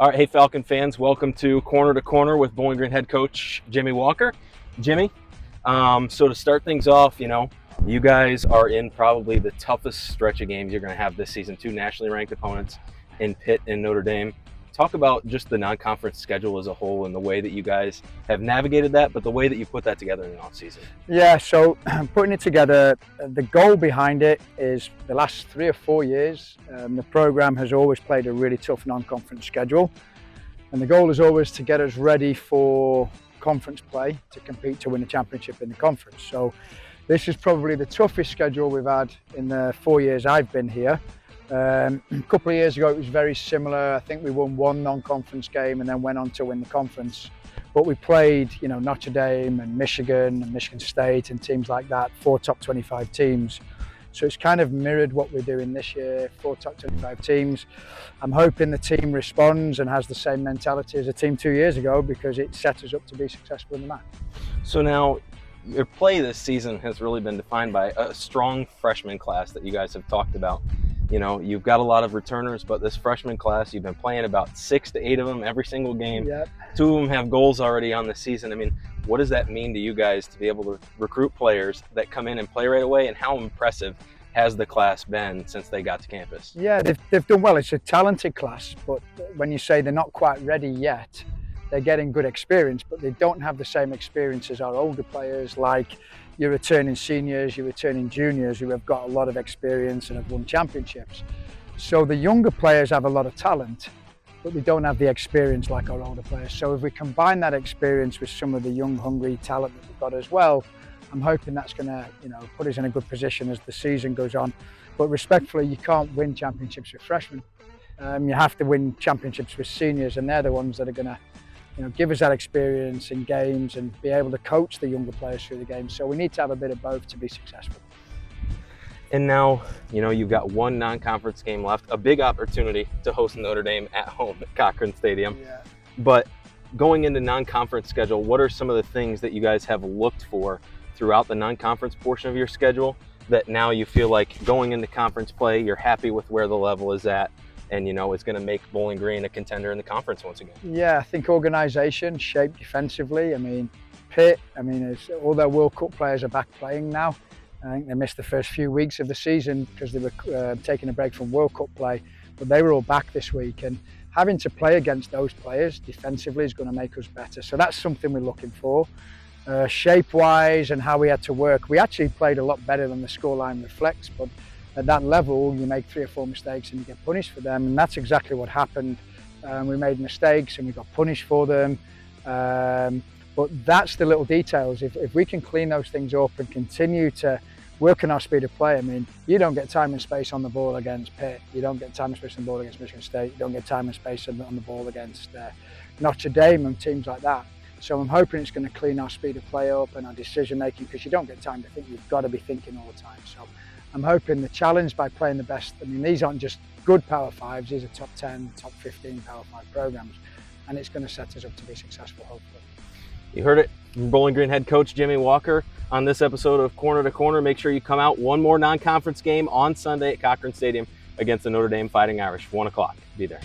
All right, hey Falcon fans, welcome to Corner with Bowling Green head coach Jimmy Walker. Jimmy, so to start things off, you guys are in probably the toughest stretch of games you're going to have this season. Two nationally ranked opponents in Pitt and Notre Dame. Talk about just the non-conference schedule as a whole and the way that you guys have navigated that, but the way that you put that together in the offseason. Yeah, so putting it together, the goal behind it is the last 3 or 4 years, the program has always played a really tough non-conference schedule. And the goal is always to get us ready for conference play to compete to win the championship in the conference. So this is probably the toughest schedule we've had in the 4 years I've been here. A couple of years ago, it was very similar. I think we won one non-conference game and then went on to win the conference. But we played, Notre Dame and Michigan State and teams like that, 4 top 25 teams. So it's kind of mirrored what we're doing this year, 4 top 25 teams. I'm hoping the team responds and has the same mentality as the team 2 years ago because it set us up to be successful in the MAC. So now, your play this season has really been defined by a strong freshman class that you guys have talked about. You've got a lot of returners, but this freshman class, you've been playing about 6 to 8 of them every single game. Yep. 2 of them have goals already on the season. I mean, what does that mean to you guys to be able to recruit players that come in and play right away? And how impressive has the class been since they got to campus? Yeah, they've done well. It's a talented class, but when you say they're not quite ready yet, they're getting good experience, but they don't have the same experience as our older players, like your returning seniors, your returning juniors who have got a lot of experience and have won championships. So the younger players have a lot of talent, but they don't have the experience like our older players. So if we combine that experience with some of the young, hungry talent that we've got as well, I'm hoping that's going to, put us in a good position as the season goes on. But respectfully, you can't win championships with freshmen. You have to win championships with seniors, and they're the ones that are going to give us that experience in games and be able to coach the younger players through the game. So we need to have a bit of both to be successful. And now, you've got one non-conference game left, a big opportunity to host Notre Dame at home at Cochran Stadium. Yeah. But going into non-conference schedule, what are some of the things that you guys have looked for throughout the non-conference portion of your schedule that now you feel like going into conference play, you're happy with where the level is at? And it's going to make Bowling Green a contender in the conference once again. Yeah, I think organisation, shape defensively. Pitt, all their World Cup players are back playing now. I think they missed the first few weeks of the season because they were taking a break from World Cup play, but they were all back this week. And having to play against those players defensively is going to make us better. So that's something we're looking for. Shape-wise and how we had to work, we actually played a lot better than the scoreline reflects, but at that level, you make 3 or 4 mistakes and you get punished for them, and that's exactly what happened. We made mistakes and we got punished for them, but that's the little details. If we can clean those things up and continue to work on our speed of play, you don't get time and space on the ball against Pitt, you don't get time and space on the ball against Michigan State, you don't get time and space on the ball against Notre Dame and teams like that. So I'm hoping it's going to clean our speed of play up and our decision making, because you don't get time to think, you've got to be thinking all the time. So I'm hoping the challenge by playing the best, these aren't just good Power 5s, these are top 10, top 15 Power 5 programs, and it's going to set us up to be successful, hopefully. You heard it from Bowling Green head coach Jimmy Walker on this episode of Corner to Corner. Make sure you come out. One more non-conference game on Sunday at Cochran Stadium against the Notre Dame Fighting Irish, 1 o'clock. Be there.